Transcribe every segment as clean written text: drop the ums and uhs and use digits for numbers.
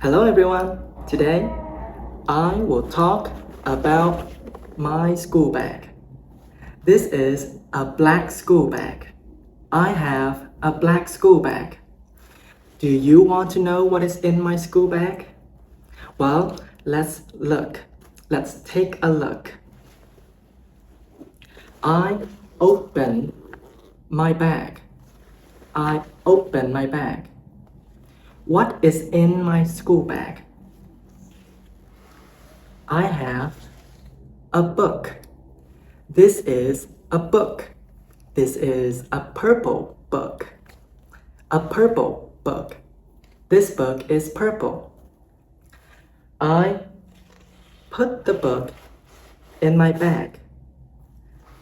Hello everyone. Today I will talk about my school bag. This is a black school bag. I have a black school bag. Do you want to know what is in my school bag? Well, let's look. Let's take a look. I open my bag. I open my bag. What is in my school bag? I have a book. This is a book. This is a purple book. A purple book. This book is purple. I put the book in my bag.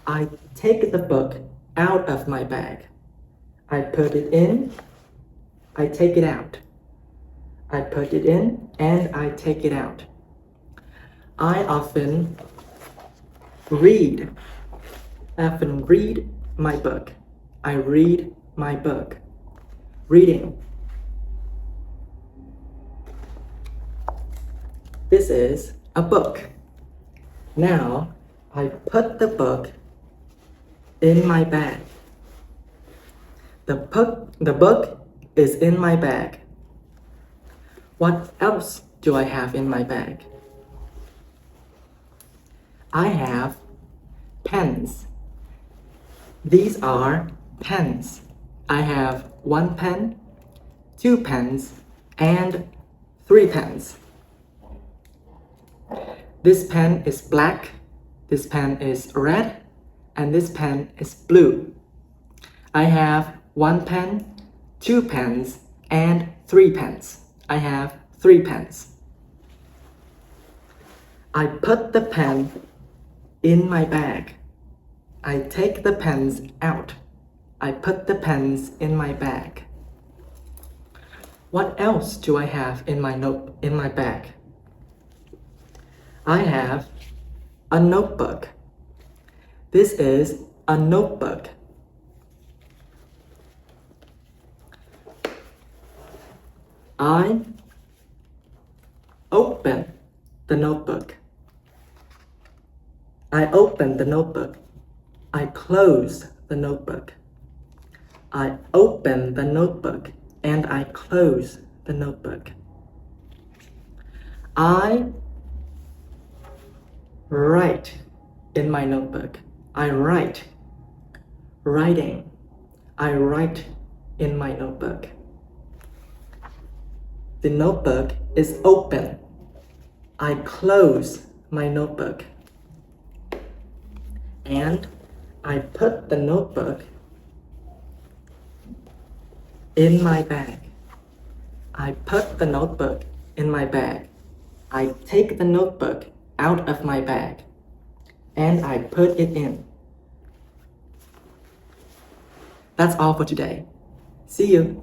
I take the book out of my bag. I put it in. I take it out. I put it in and I take it out. I often read my book. I read my book. Reading. This is a book. Now I put the book in my bag. The book is in my bag. What else do I have in my bag? I have pens. These are pens. I have 1 pen, 2 pens, and 3 pens. This pen is black, this pen is red, and this pen is blue. I have 1 pen, 2 pens, and 3 pens. I have 3 pens. I put the pen in my bag. I take the pens out. I put the pens in my bag. What else do I have in my bag? I have a notebook. This is a notebook. I open the notebook. I open the notebook. I close the notebook. I open the notebook and I close the notebook. I write in my notebook. I write. Writing. I write in my notebook. The notebook is open. I close my notebook. And I put the notebook in my bag. I put the notebook in my bag. I take the notebook out of my bag and I put it in. That's all for today. See you.